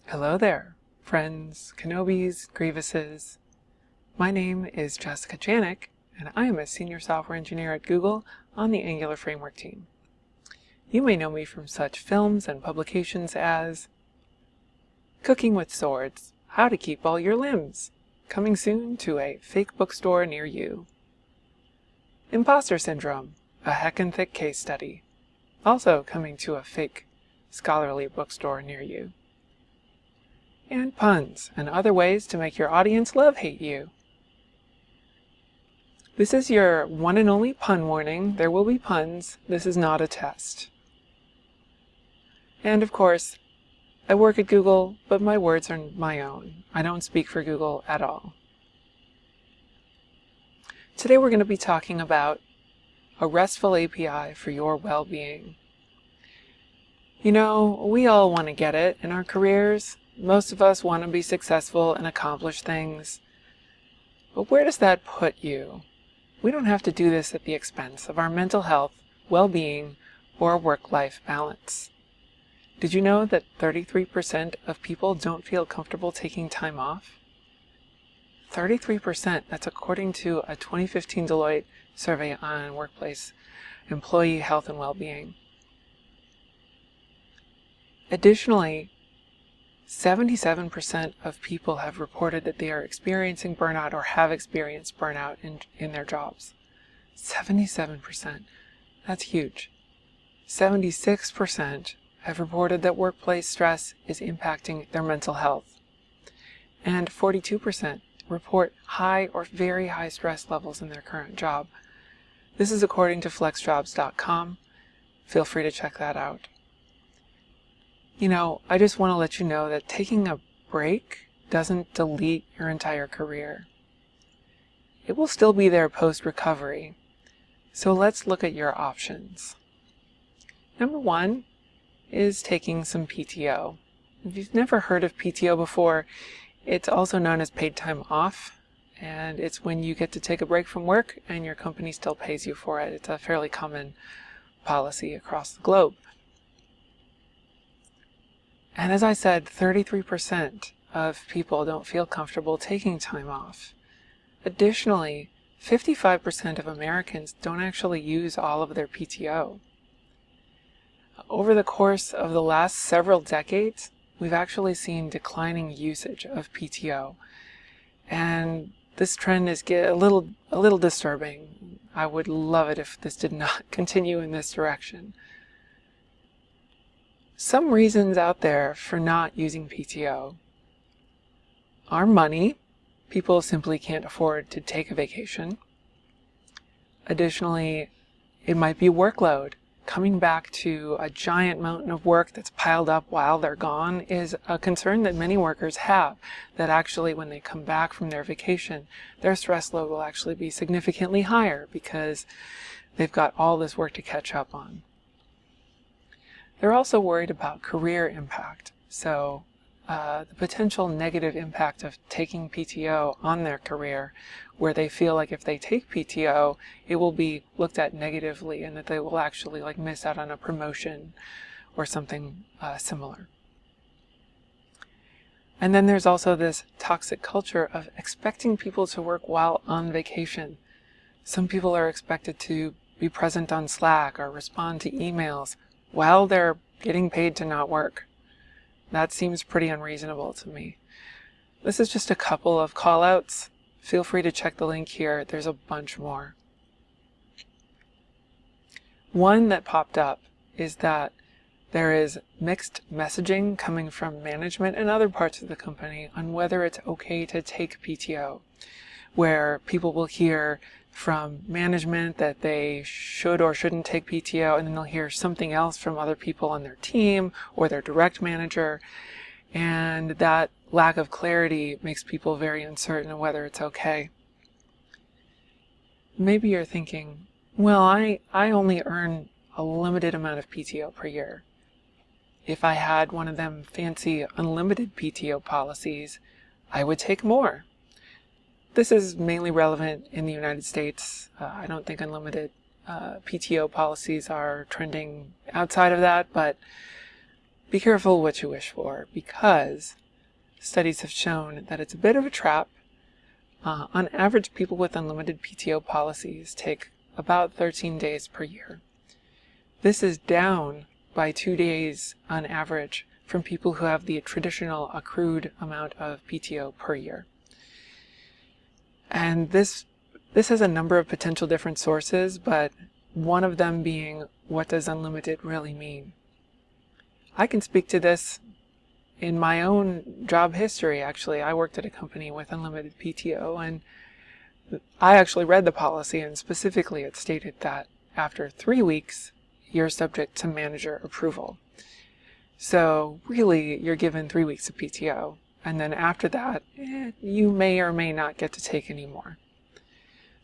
Hello there, friends, Kenobis, Grievuses. My name is Jessica Janiuk, and I am a senior software engineer at Google on the Angular Framework team. You may know me from such films and publications as Cooking with Swords, How to Keep All Your Limbs, coming soon to a fake bookstore near you. Imposter Syndrome, a heckin' thick case study, also coming to a fake scholarly bookstore near you. And puns and other ways to make your audience love-hate you. This is your one and only pun warning. There will be puns. This is not a test. And of course, I work at Google, but my words are my own. I don't speak for Google at all. Today we're going to be talking about a RESTful API for your well-being. You know, we all want to get it in our careers. Most of us want to be successful and accomplish things. But where does that put you? We don't have to do this at the expense of our mental health, well-being, or work-life balance. Did you know that 33% of people don't feel comfortable taking time off? 33%, that's according to a 2015 Deloitte survey on workplace employee health and well-being. Additionally, 77% of people have reported that they are experiencing burnout or have experienced burnout in their jobs. 77%. That's huge. 76% have reported that workplace stress is impacting their mental health. And 42% report high or very high stress levels in their current job. This is according to flexjobs.com. Feel free to check that out. You know, I just want to let you know that taking a break doesn't delete your entire career. It will still be there post-recovery. So let's look at your options. Number one is taking some PTO. If you've never heard of PTO before, it's also known as paid time off, and it's when you get to take a break from work and your company still pays you for it. It's a fairly common policy across the globe. And as I said, 33% of people don't feel comfortable taking time off. Additionally, 55% of Americans don't actually use all of their PTO. Over the course of the last several decades, we've actually seen declining usage of PTO. And this trend is a little disturbing. I would love it if this did not continue in this direction. Some reasons out there for not using PTO are money. People simply can't afford to take a vacation. Additionally, it might be workload. Coming back to a giant mountain of work that's piled up while they're gone is a concern that many workers have, that actually when they come back from their vacation, their stress load will actually be significantly higher because they've got all this work to catch up on. They're also worried about career impact, so the potential negative impact of taking PTO on their career, where they feel like if they take PTO, it will be looked at negatively and that they will actually miss out on a promotion or something similar. And then there's also this toxic culture of expecting people to work while on vacation. Some people are expected to be present on Slack or respond to emails while they're getting paid to not work. That seems pretty unreasonable to me. This is just a couple of call-outs. Feel free to check the link here. There's a bunch more. One that popped up is that there is mixed messaging coming from management and other parts of the company on whether it's okay to take PTO, where people will hear from management that they should or shouldn't take PTO, and then they'll hear something else from other people on their team or their direct manager, and that lack of clarity makes people very uncertain of whether it's okay. Maybe you're thinking, well, I only earn a limited amount of PTO per year. If I had one of them fancy unlimited PTO policies, I would take more. This is mainly relevant in the United States. I don't think unlimited PTO policies are trending outside of that, but be careful what you wish for, because studies have shown that it's a bit of a trap. On average, people with unlimited PTO policies take about 13 days per year. This is down by 2 days on average from people who have the traditional accrued amount of PTO per year. And this has a number of potential different sources, but one of them being, what does unlimited really mean? I can speak to this in my own job history, actually. I worked at a company with unlimited PTO, and I actually read the policy, and specifically it stated that after 3 weeks, you're subject to manager approval. So really, you're given 3 weeks of PTO, and then after that, you may or may not get to take any more.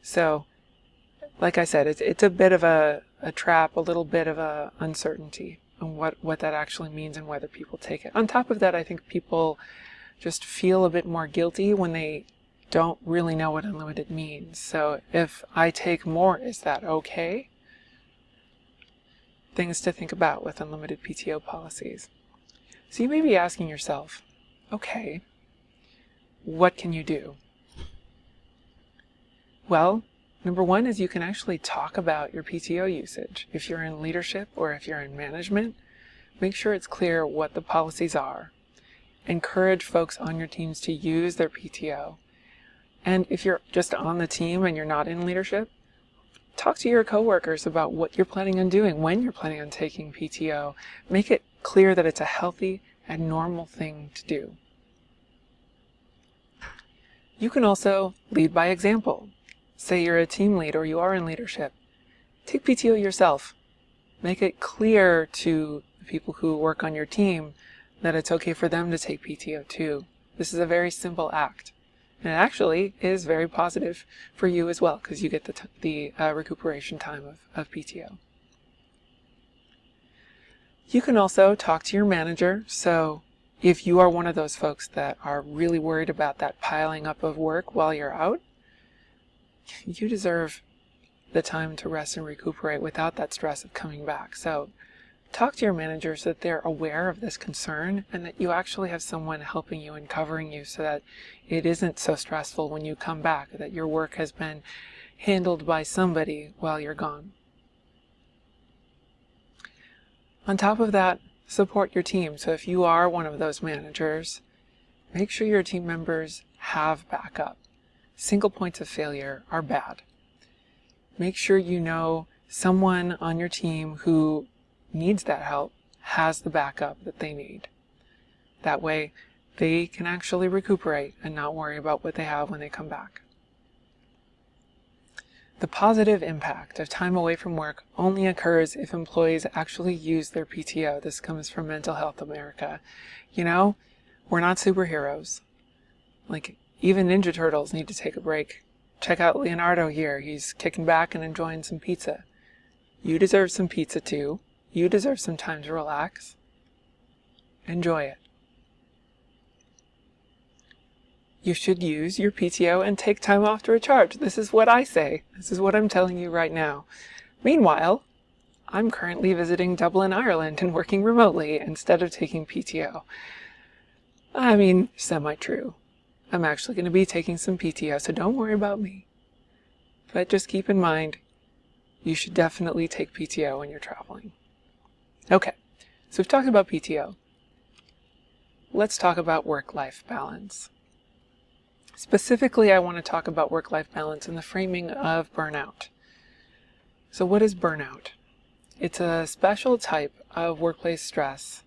So, like I said, it's a bit of a trap, a little bit of a uncertainty on what that actually means and whether people take it. On top of that, I think people just feel a bit more guilty when they don't really know what unlimited means. So if I take more, is that okay? Things to think about with unlimited PTO policies. So you may be asking yourself, okay, what can you do? Well, number one is you can actually talk about your PTO usage. If you're in leadership or if you're in management, make sure it's clear what the policies are. Encourage folks on your teams to use their PTO. And if you're just on the team and you're not in leadership, talk to your coworkers about what you're planning on doing, when you're planning on taking PTO. Make it clear that it's a healthy and normal thing to do. You can also lead by example. Say you're a team lead or you are in leadership. Take PTO yourself. Make it clear to the people who work on your team that it's okay for them to take PTO too. This is a very simple act. And it actually is very positive for you as well, because you get the recuperation time of PTO. You can also talk to your manager. So if you are one of those folks that are really worried about that piling up of work while you're out, you deserve the time to rest and recuperate without that stress of coming back. So talk to your manager so that they're aware of this concern and that you actually have someone helping you and covering you so that it isn't so stressful when you come back, that your work has been handled by somebody while you're gone. On top of that, support your team. So if you are one of those managers, make sure your team members have backup. Single points of failure are bad. Make sure you know someone on your team who needs that help has the backup that they need. That way they can actually recuperate and not worry about what they have when they come back. The positive impact of time away from work only occurs if employees actually use their PTO. This comes from Mental Health America. You know, we're not superheroes. Like, even Ninja Turtles need to take a break. Check out Leonardo here. He's kicking back and enjoying some pizza. You deserve some pizza too. You deserve some time to relax. Enjoy it. You should use your PTO and take time off to recharge. This is what I say. This is what I'm telling you right now. Meanwhile, I'm currently visiting Dublin, Ireland and working remotely instead of taking PTO. I mean, semi-true. I'm actually going to be taking some PTO, so don't worry about me. But just keep in mind, you should definitely take PTO when you're traveling. Okay, so we've talked about PTO. Let's talk about work-life balance. Specifically, I want to talk about work-life balance in the framing of burnout. So what is burnout? It's a special type of workplace stress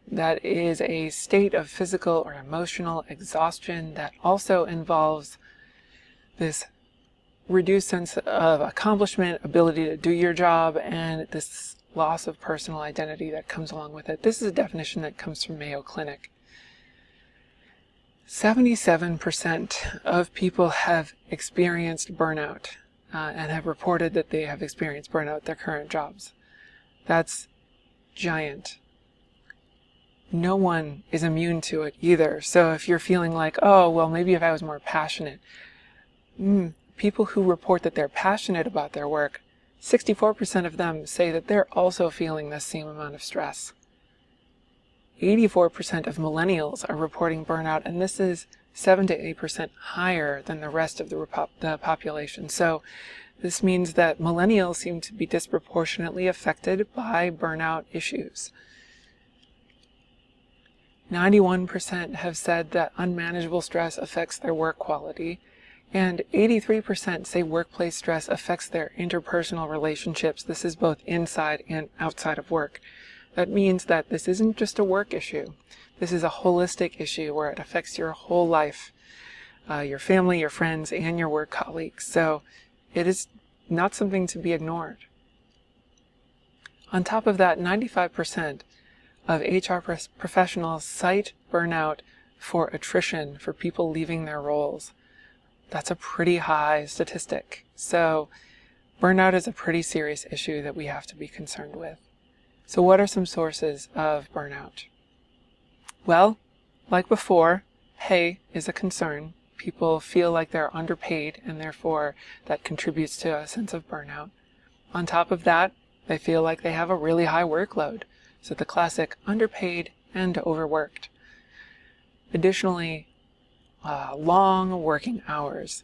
that is a state of physical or emotional exhaustion that also involves this reduced sense of accomplishment, ability to do your job, and this loss of personal identity that comes along with it. This is a definition that comes from Mayo Clinic. 77% of people have experienced burnout and have reported that they have experienced burnout at their current jobs. That's giant. No one is immune to it either. So if you're feeling like, oh, well, maybe if I was more passionate. People who report that they're passionate about their work, 64% of them say that they're also feeling the same amount of stress. 84% of millennials are reporting burnout, and this is 7 to 8% higher than the rest of the population. So this means that millennials seem to be disproportionately affected by burnout issues. 91% have said that unmanageable stress affects their work quality, and 83% say workplace stress affects their interpersonal relationships. This is both inside and outside of work. That means that this isn't just a work issue. This is a holistic issue where it affects your whole life, your family, your friends, and your work colleagues. So it is not something to be ignored. On top of that, 95% of HR professionals cite burnout for attrition, for people leaving their roles. That's a pretty high statistic. So burnout is a pretty serious issue that we have to be concerned with. So what are some sources of burnout? Well, like before, pay is a concern. People feel like they're underpaid, and therefore that contributes to a sense of burnout. On top of that, they feel like they have a really high workload. So the classic underpaid and overworked. Additionally, long working hours.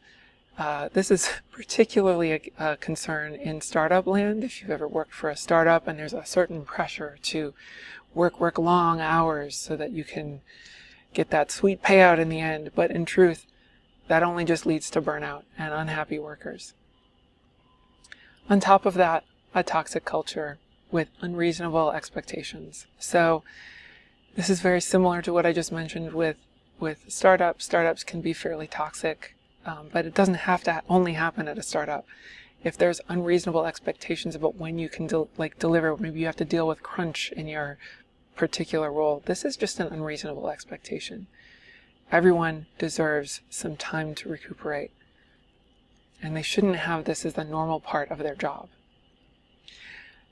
This is particularly a concern in startup land. If you've ever worked for a startup and there's a certain pressure to work long hours so that you can get that sweet payout in the end. But in truth, that only just leads to burnout and unhappy workers. On top of that, a toxic culture with unreasonable expectations. So this is very similar to what I just mentioned with startups. Startups can be fairly toxic, but it doesn't have to only happen at a startup. If there's unreasonable expectations about when you can deliver, maybe you have to deal with crunch in your particular role, this is just an unreasonable expectation. Everyone deserves some time to recuperate, and they shouldn't have this as the normal part of their job.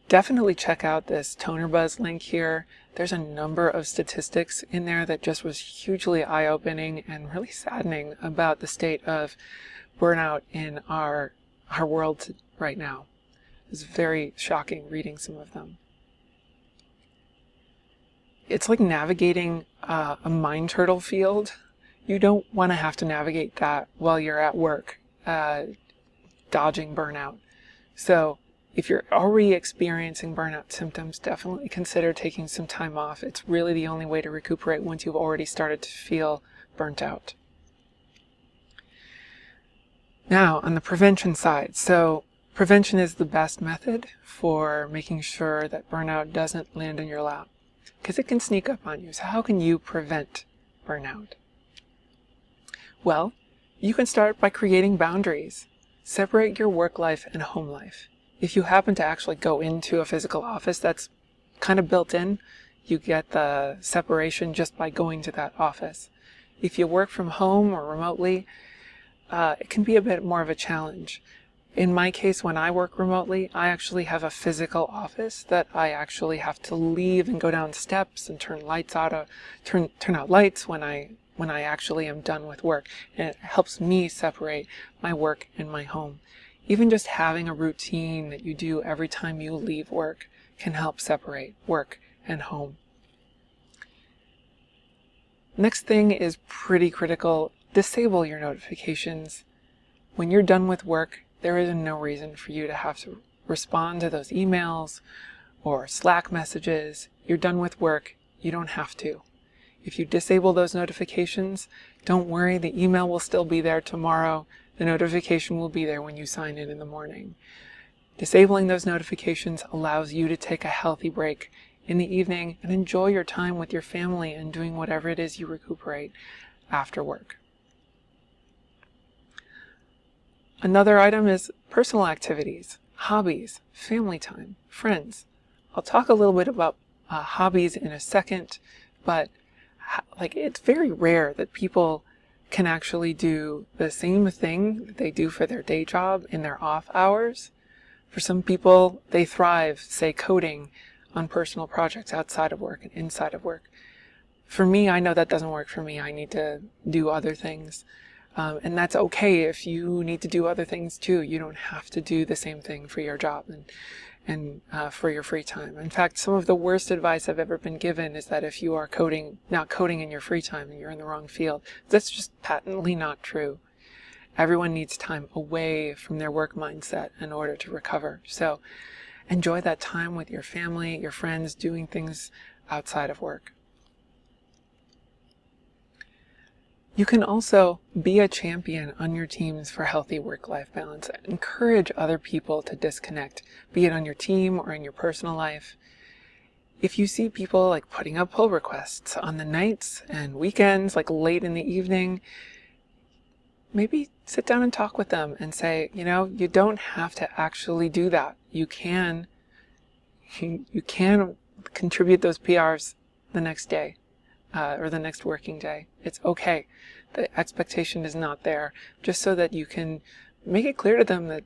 Definitely check out this Toner Buzz link here. There's a number of statistics in there that just was hugely eye-opening and really saddening about the state of burnout in our world right now. It's very shocking reading some of them. It's like navigating a mine turtle field. You don't want to have to navigate that while you're at work, dodging burnout. So if you're already experiencing burnout symptoms, definitely consider taking some time off. It's really the only way to recuperate once you've already started to feel burnt out. Now, on the prevention side, so prevention is the best method for making sure that burnout doesn't land in your lap, because it can sneak up on you. So how can you prevent burnout? Well, you can start by creating boundaries. Separate your work life and home life. If you happen to actually go into a physical office, that's kind of built in. You get the separation just by going to that office. If you work from home or remotely, it can be a bit more of a challenge. In my case, when I work remotely, I actually have a physical office that I actually have to leave and go down steps and turn out lights when I actually am done with work. And it helps me separate my work and my home. Even just having a routine that you do every time you leave work can help separate work and home. Next thing is pretty critical. Disable your notifications. When you're done with work, there is no reason for you to have to respond to those emails or Slack messages. You're done with work. You don't have to. If you disable those notifications, don't worry, the email will still be there tomorrow. The notification will be there when you sign in the morning. Disabling those notifications allows you to take a healthy break in the evening and enjoy your time with your family and doing whatever it is you recuperate after work. Another item is personal activities, hobbies, family time, friends. I'll talk a little bit about hobbies in a second, but it's very rare that people can actually do the same thing that they do for their day job in their off hours. For some people, they thrive, say, coding on personal projects outside of work and inside of work. For me, I know that doesn't work for me. I need to do other things. And that's okay if you need to do other things too. You don't have to do the same thing for your job. and for your free time. In fact, some of the worst advice I've ever been given is that if you are not coding in your free time, and you're in the wrong field. That's just patently not true. Everyone needs time away from their work mindset in order to recover. So enjoy that time with your family, your friends, doing things outside of work. You can also be a champion on your teams for healthy work-life balance. Encourage other people to disconnect, be it on your team or in your personal life. If you see people like putting up pull requests on the nights and weekends, like late in the evening, maybe sit down and talk with them and say, you don't have to actually do that. You can contribute those PRs the next day or the next working day. It's okay. The expectation is not there, just so that you can make it clear to them that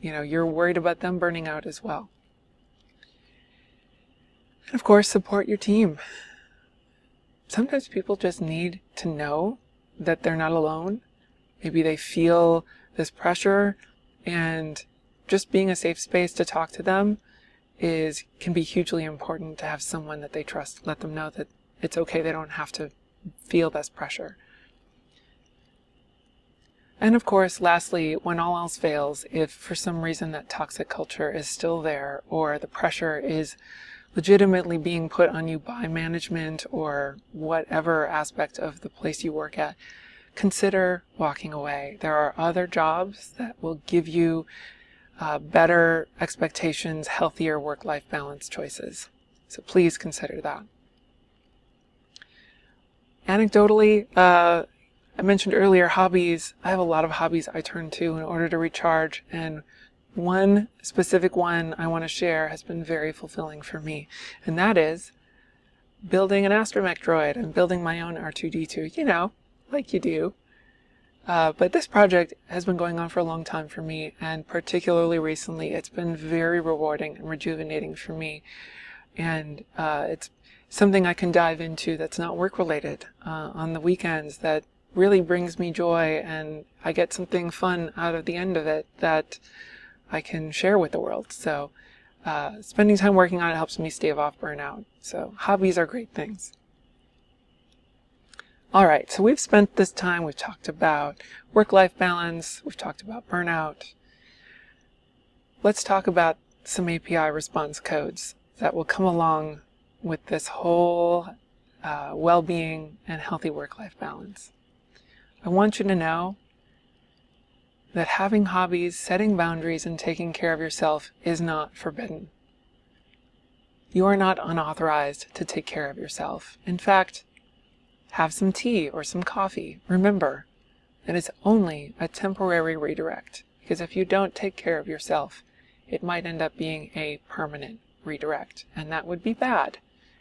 you're worried about them burning out as well. And of course, support your team. Sometimes people just need to know that they're not alone. Maybe they feel this pressure, and just being a safe space to talk to them can be hugely important, to have someone that they trust. Let them know that it's okay. They don't have to feel this pressure. And of course, lastly, when all else fails, if for some reason that toxic culture is still there, or the pressure is legitimately being put on you by management or whatever aspect of the place you work at, consider walking away. There are other jobs that will give you better expectations, healthier work-life balance choices. So please consider that. Anecdotally, I mentioned earlier hobbies. I have a lot of hobbies I turn to in order to recharge, and one specific one I want to share has been very fulfilling for me, and that is building an astromech droid and building my own R2-D2, like you do. But this project has been going on for a long time for me, and particularly recently it's been very rewarding and rejuvenating for me. And it's something I can dive into that's not work-related on the weekends, that really brings me joy, and I get something fun out of the end of it that I can share with the world. So spending time working on it helps me stave off burnout. So hobbies are great things. All right, so we've spent this time, we've talked about work-life balance, we've talked about burnout. Let's talk about some API response codes that will come along with this whole well-being and healthy work-life balance. I want you to know that having hobbies, setting boundaries, and taking care of yourself is not forbidden. You are not unauthorized to take care of yourself. In fact, have some tea or some coffee. Remember that it's only a temporary redirect, because if you don't take care of yourself, it might end up being a permanent redirect, and that would be bad.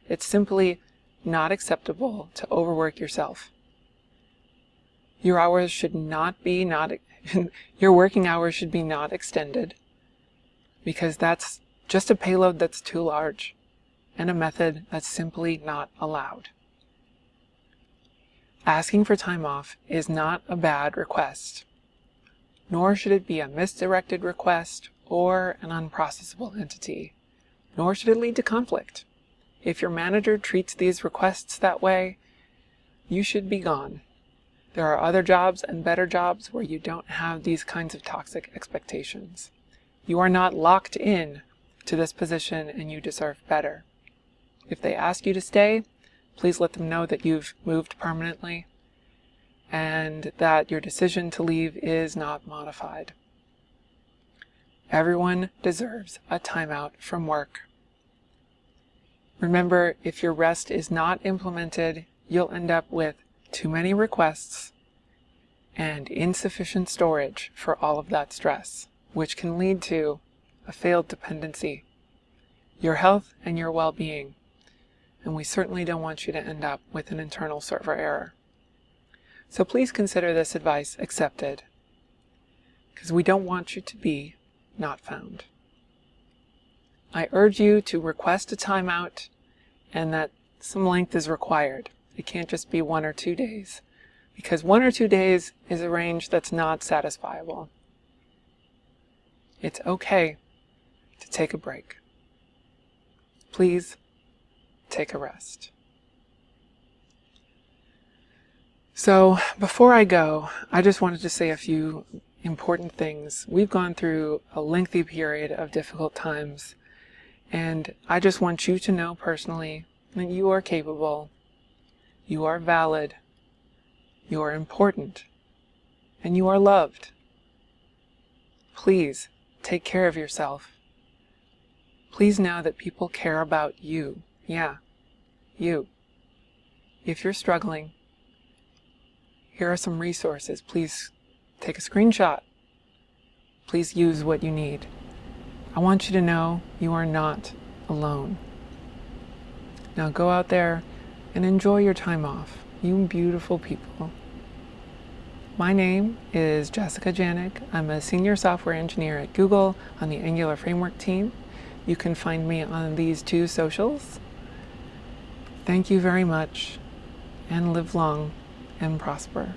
It's simply not acceptable to overwork yourself. Your hours should not be your working hours should be not extended, because that's just a payload that's too large and a method that's simply not allowed. Asking for time off is not a bad request, nor should it be a misdirected request or an unprocessable entity, nor should it lead to conflict. If your manager treats these requests that way, you should be gone. There are other jobs and better jobs where you don't have these kinds of toxic expectations. You are not locked in to this position, and you deserve better. If they ask you to stay, please let them know that you've moved permanently and that your decision to leave is not modified. Everyone deserves a timeout from work. Remember, if your rest is not implemented, you'll end up with too many requests and insufficient storage for all of that stress, which can lead to a failed dependency, your health and your well-being. And we certainly don't want you to end up with an internal server error. So please consider this advice accepted, because we don't want you to be not found. I urge you to request a timeout, and that some length is required. It can't just be 1 or 2 days, because 1 or 2 days is a range that's not satisfiable. It's okay to take a break. Please take a rest. So before I go, I just wanted to say a few important things. We've gone through a lengthy period of difficult times, and I just want you to know personally that you are capable, you are valid, you are important, and you are loved. Please take care of yourself. Please know that people care about you. Yeah, you. If you're struggling, here are some resources. Please take a screenshot. Please use what you need. I want you to know you are not alone. Now go out there and enjoy your time off, you beautiful people. My name is Jessica Janiuk. I'm a senior software engineer at Google on the Angular Framework team. You can find me on these 2 socials. Thank you very much, and live long and prosper.